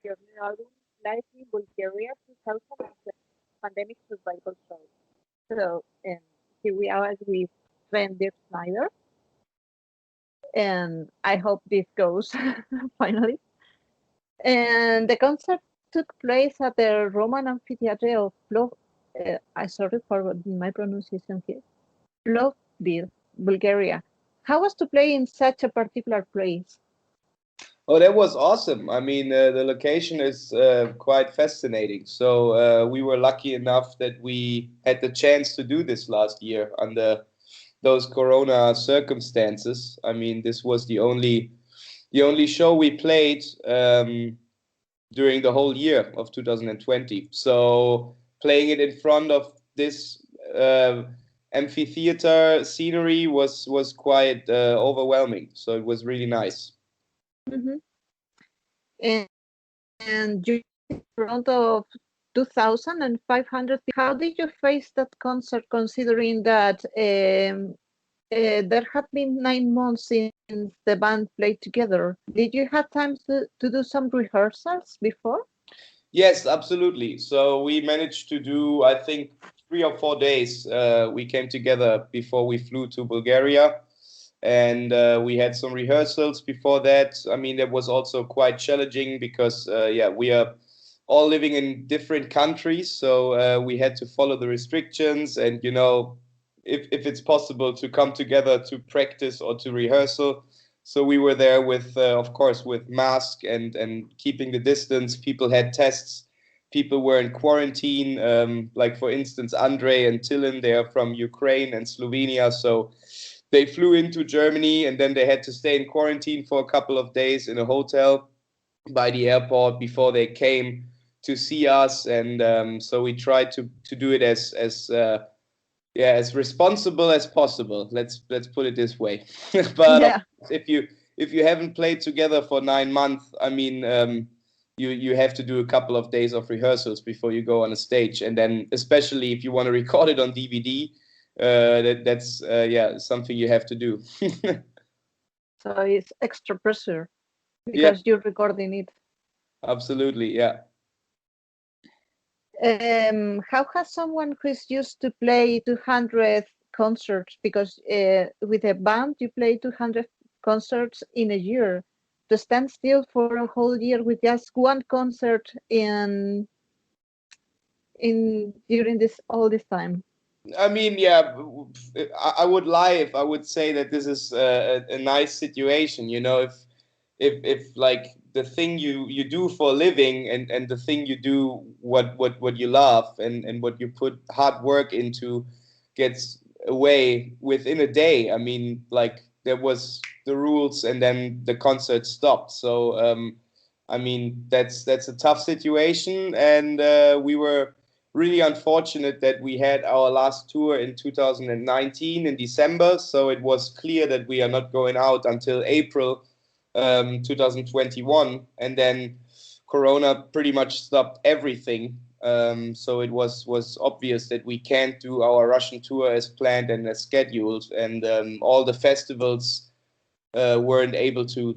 your new album, Live in Bulgaria 2020 Pandemic Survival Show. So, here we are with Sven Dirkschneider, and I hope this goes finally. And the concert took place at the Roman Amphitheatre of I sorry for my pronunciation here. Plovdiv, Bulgaria. How was to play in such a particular place? Oh, that was awesome. I mean, the location is quite fascinating. So we were lucky enough that we had the chance to do this last year under those Corona circumstances. I mean, this was the only show we played during the whole year of 2020. So playing it in front of this amphitheater scenery was quite overwhelming. So it was really nice. Mm-hmm. And you in front of 2,500. How did you face that concert, considering that there have been 9 months since the band played together? Did you have time to do some rehearsals before? Yes, absolutely. So we managed to do, I think, 3 or 4 days. We came together before we flew to Bulgaria, and we had some rehearsals before that. I mean, that was also quite challenging because, we are all living in different countries, so we had to follow the restrictions, and if it's possible to come together to practice or to rehearsal. So we were there with, of course, with mask and keeping the distance. People had tests. People were in quarantine. Like, for instance, Andre and Tilen, they are from Ukraine and Slovenia. So they flew into Germany, and then they had to stay in quarantine for a couple of days in a hotel by the airport before they came to see us. And so we tried to do it as responsible as possible. Let's put it this way. But Yeah. if you haven't played together for 9 months, I mean, you have to do a couple of days of rehearsals before you go on a stage, and then especially if you want to record it on DVD, that's something you have to do. So it's extra pressure Yeah, because you're recording it. absolutely. Yeah. How has someone who's used to play 200 concerts, because with a band you play 200 concerts in a year, to stand still for a whole year with just one concert in during this all this time? I mean, yeah, I would lie if I would say that this is a nice situation. If like the thing you do for a living, and the thing you do what you love, and what you put hard work into gets away within a day. I mean, like, there was the rules, and then the concert stopped. So I mean, that's a tough situation, and we were really unfortunate that we had our last tour in 2019 in December. So it was clear that we are not going out until April 2021, and then Corona pretty much stopped everything. So it was obvious that we can't do our Russian tour as planned and as scheduled, and all the festivals weren't able to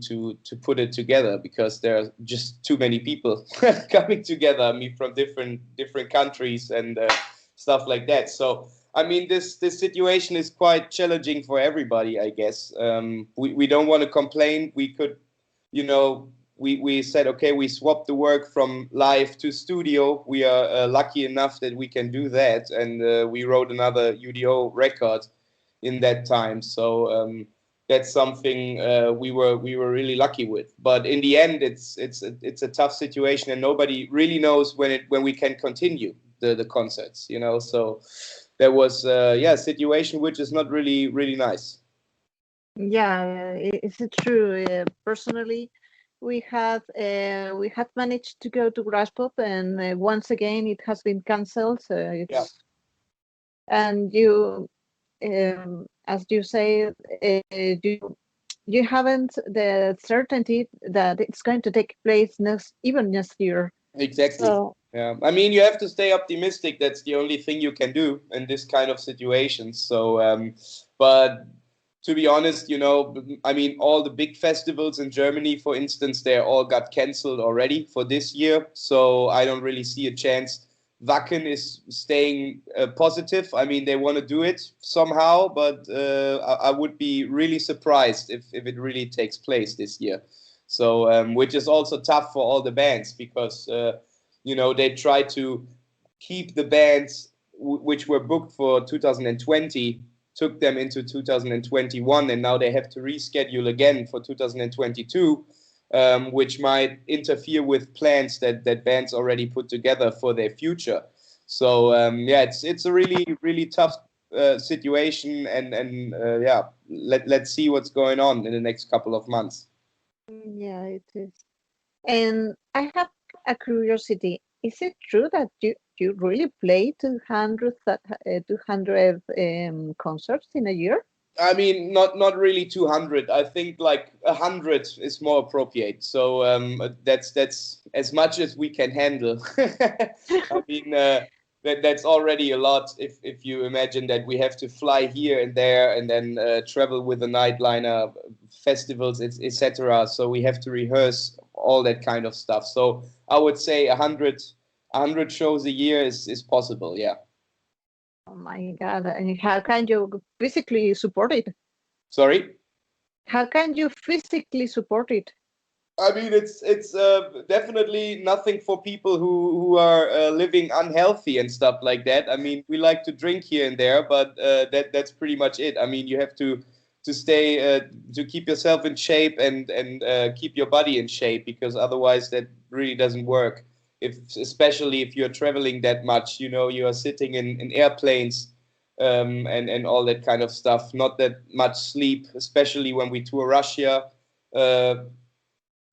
put it together because there are just too many people coming together. I mean, from different countries and stuff like that. So I mean, this situation is quite challenging for everybody, I guess. We don't want to complain. We could, we said, okay, we swapped the work from live to studio. We are lucky enough that we can do that, and we wrote another U.D.O record in that time. So that's something we were really lucky with. But in the end, it's a tough situation, and nobody really knows when we can continue the concerts. So there was a situation which is not really nice. Yeah, is it true? Personally, we had managed to go to Grasspop, and once again it has been cancelled. So and you, as you say, you haven't the certainty that it's going to take place next year. Exactly. So Yeah, I mean, you have to stay optimistic. That's the only thing you can do in this kind of situations. So, but to be honest, you know, I mean, all the big festivals in Germany, for instance, they all got cancelled already for this year. So I don't really see a chance. Wacken is staying positive. I mean, they want to do it somehow, but I would be really surprised if it really takes place this year. So, which is also tough for all the bands because, you know, they try to keep the bands which were booked for 2020, took them into 2021, and now they have to reschedule again for 2022, which might interfere with plans that bands already put together for their future. So yeah, it's a really tough situation, and yeah, let's see what's going on in the next couple of months. Yeah, it is. And I have a curiosity. Is it true that you really play 200 concerts in a year? I mean, not really 200. I think like 100 is more appropriate. So that's as much as we can handle. I mean, that's already a lot. If you imagine that we have to fly here and there and then travel with a nightliner, festivals, etc. So we have to rehearse all that kind of stuff. So I would say 100 shows a year is possible. Yeah. Oh my God. And how can you physically support it? Sorry? How can you physically support it? I mean, it's definitely nothing for people who are living unhealthy and stuff like that. I mean, we like to drink here and there, but that's pretty much it. I mean, you have to stay to keep yourself in shape and keep your body in shape, because otherwise that really doesn't work. Especially if you're traveling that much, you know, you are sitting in airplanes and all that kind of stuff. Not that much sleep, especially when we tour Russia.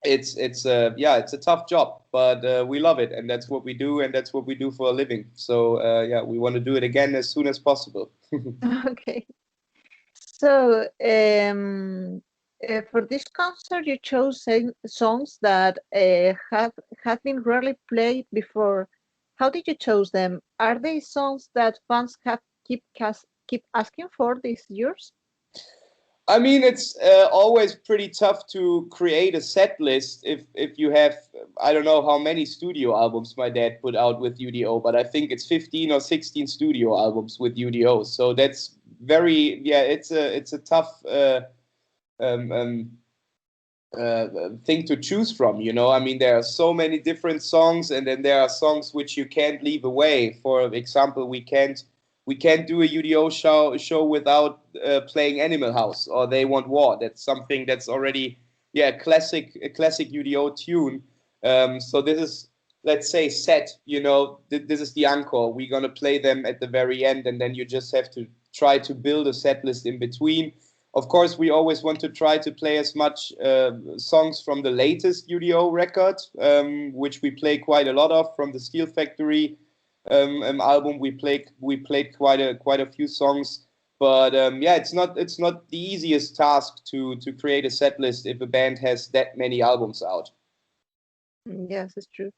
It's yeah, it's a tough job, but we love it, and that's what we do, and that's what we do for a living. So yeah, we want to do it again as soon as possible. Okay. So for this concert, you chose songs that have been rarely played before. How did you choose them? Are they songs that fans have keep asking for these years? I mean, it's always pretty tough to create a set list if you have, I don't know how many studio albums my dad put out with U.D.O, but I think it's 15 or 16 studio albums with U.D.O. So that's very, yeah, it's a tough thing to choose from, you know. I mean, there are so many different songs, and then there are songs which you can't leave away. For example, we can't do a U.D.O show without playing Animal House or They Want War. That's something that's already, yeah, a classic U.D.O tune. So this is, let's say, set, you know, this is the encore. We're going to play them at the very end, and then you just have to try to build a set list in between. Of course, we always want to try to play as much songs from the latest U.D.O record, which we play quite a lot of, from the Steel Factory album. We played quite a few songs, but yeah, it's not the easiest task to create a set list if a band has that many albums out. Yes, it's true.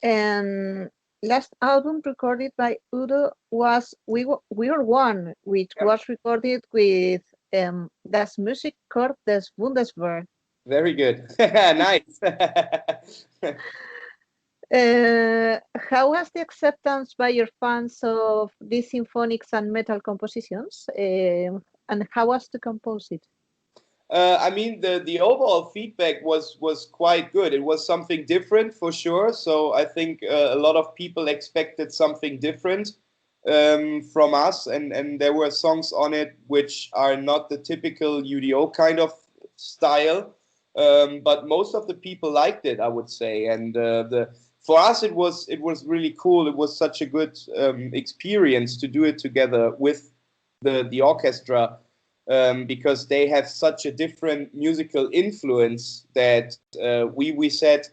And last album recorded by U.D.O was We Are One, which was recorded with Das Musikchor des Wondersburg. Very good. Nice. How was the acceptance by your fans of these symphonics and metal compositions, and how was to compose it? I mean, the overall feedback was quite good. It was something different for sure. So I think a lot of people expected something different from us, and there were songs on it which are not the typical U.D.O kind of style, but most of the people liked it, I would say. And for us, it was really cool. It was such a good experience to do it together with the orchestra. Because they have such a different musical influence that we said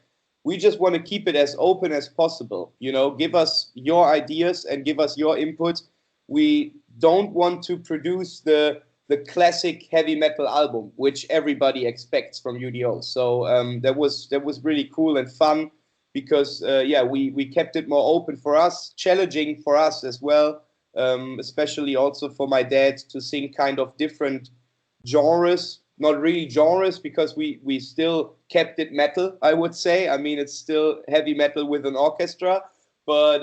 we just want to keep it as open as possible. You know, give us your ideas and give us your input. We don't want to produce the classic heavy metal album, which everybody expects from U.D.O. So that was really cool and fun, because yeah, we kept it more open for us, challenging for us as well. Especially also for my dad to sing kind of different genres, not really genres, because we still kept it metal, I would say. I mean, it's still heavy metal with an orchestra, but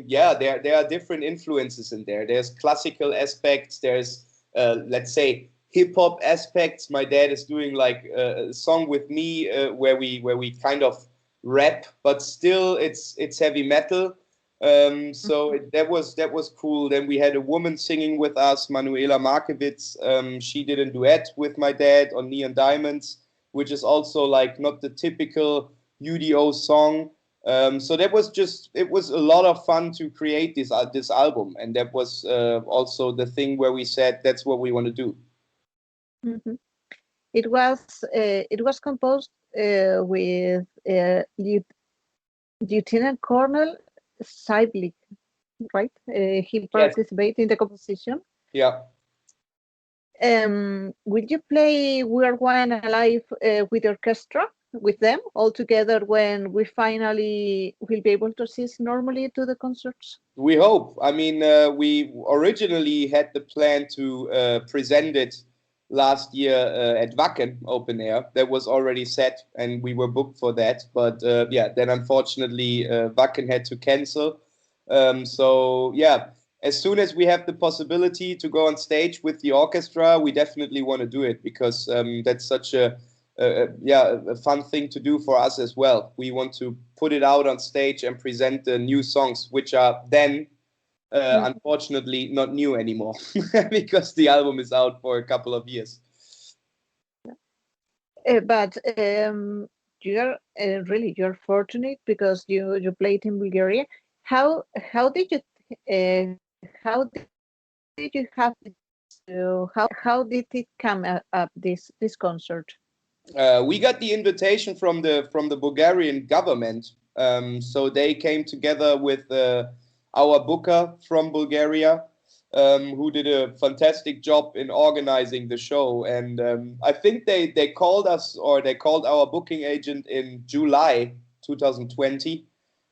yeah, there are different influences in there. There's classical aspects, there's let's say hip hop aspects. My dad is doing like a song with me where we kind of rap, but still it's heavy metal. So that was cool. Then we had a woman singing with us, Manuela Markowitz. She did a duet with my dad on Neon Diamonds, which is also like not the typical U.D.O song. So that was it was a lot of fun to create this album, and that was also the thing where we said that's what we want to do. Mm-hmm. It was composed with Lieutenant Colonel Seiblich, right? He participated in the composition. Yeah. Will you play We Are One Alive with the orchestra, with them all together when we finally will be able to assist normally to the concerts? We hope. I mean, we originally had the plan to present it last year at Wacken Open Air. That was already set, and we were booked for that. But yeah, then unfortunately Wacken had to cancel. So yeah, as soon as we have the possibility to go on stage with the orchestra, we definitely want to do it, because that's such a fun thing to do for us as well. We want to put it out on stage and present the new songs, which are then unfortunately not new anymore because the album is out for a couple of years. But you're you're fortunate because you played in Bulgaria. How did you have how did it come up this concert? We got the invitation from the Bulgarian government, so they came together with our booker from Bulgaria, who did a fantastic job in organizing the show. And I think they called us, or they called our booking agent in July 2020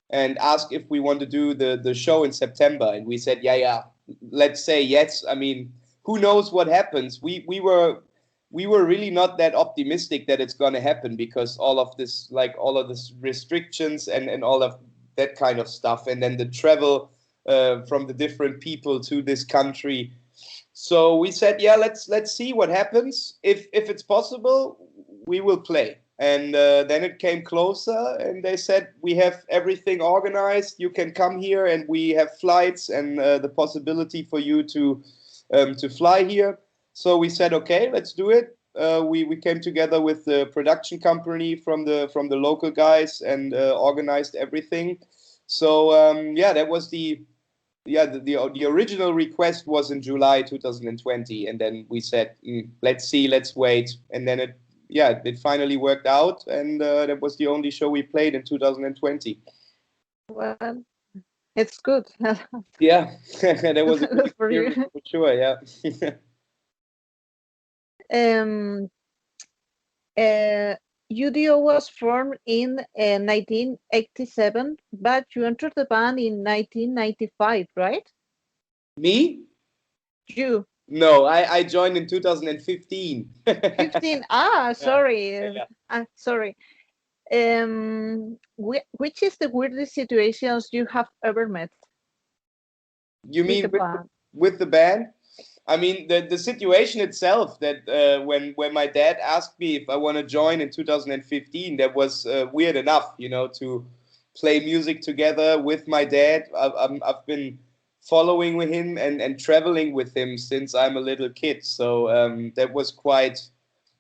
and asked if we want to do the show in September. And we said, yeah, let's say yes. I mean, who knows what happens? We were really not that optimistic that it's going to happen, because all of this restrictions and all of that kind of stuff, and then the travel from the different people to this country. So we said, yeah, let's see what happens. If it's possible, we will play. And then it came closer, and they said, we have everything organized. You can come here, and we have flights and the possibility for you to fly here. So we said, okay, let's do it. We came together with the production company from the local guys and organized everything. So yeah, that was the original request was in July 2020, and then we said, let's see, let's wait, and then it finally worked out, and that was the only show we played in 2020. Well, it's good. Yeah, that was a good experience for sure. Yeah. U.D.O was formed in 1987, but you entered the band in 1995, right? Me? You? No, I joined in 2015. 15? Sorry. Yeah. Sorry. Which is the weirdest situations you have ever met? You mean with the band? I mean, the situation itself, that when my dad asked me if I want to join in 2015, that was weird enough, to play music together with my dad. I've been following with him and traveling with him since I'm a little kid. So that was quite,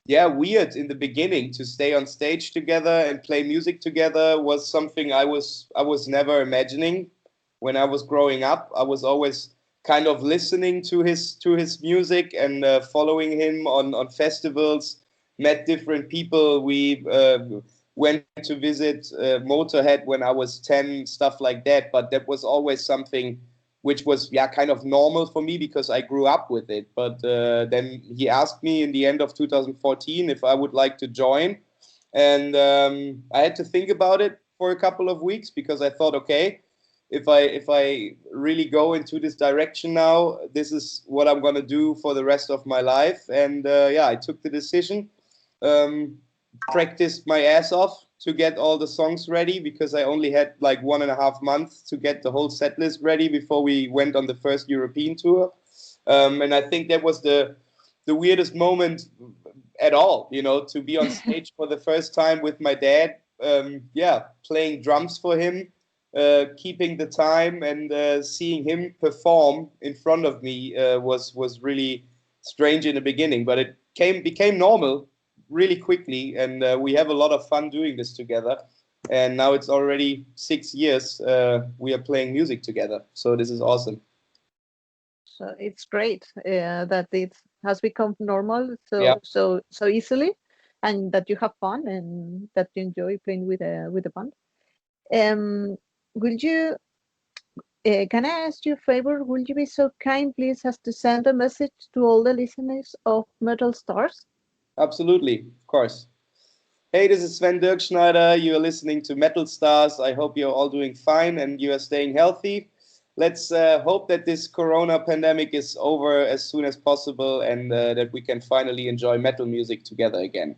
weird in the beginning. To stay on stage together and play music together was something I was never imagining when I was growing up. I was always kind of listening to his music and following him on festivals, met different people. We went to visit Motorhead when I was 10, stuff like that. But that was always something which was kind of normal for me because I grew up with it. But then he asked me in the end of 2014 if I would like to join. And I had to think about it for a couple of weeks because I thought, okay, if I really go into this direction now, this is what I'm gonna do for the rest of my life. And yeah, I took the decision, practiced my ass off to get all the songs ready, because I only had like 1.5 months to get the whole set list ready before we went on the first European tour. And I think that was the weirdest moment at all, you know, to be on stage for the first time with my dad. Yeah, playing drums for him, keeping the time, and seeing him perform in front of me was really strange in the beginning, but it became normal really quickly, and we have a lot of fun doing this together. And now it's already 6 years we are playing music together, so this is awesome. So it's great that it has become normal Yeah. so easily, and that you have fun and that you enjoy playing with the band. Will you? Can I ask you a favor? Will you be so kind, please, as to send a message to all the listeners of Metal Stars? Absolutely, of course. Hey, this is Sven Dirkschneider. You are listening to Metal Stars. I hope you're all doing fine and you are staying healthy. Let's hope that this corona pandemic is over as soon as possible, and that we can finally enjoy metal music together again.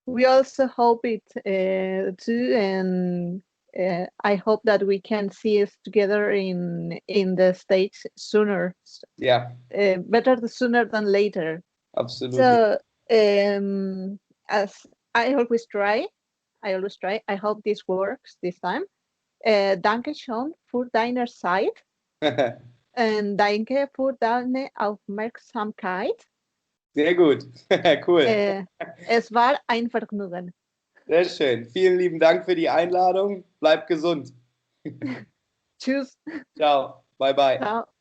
We also hope it too, and I hope that we can see us together in the States sooner. Yeah. Better sooner than later. Absolutely. So, as I always try, I hope this works this time. Danke schön für deine Zeit. Und danke für deine Aufmerksamkeit. Sehr gut. Cool. Es war ein Vergnügen. Sehr schön. Vielen lieben Dank für die Einladung. Bleib gesund. Tschüss. Ciao. Bye bye. Ciao.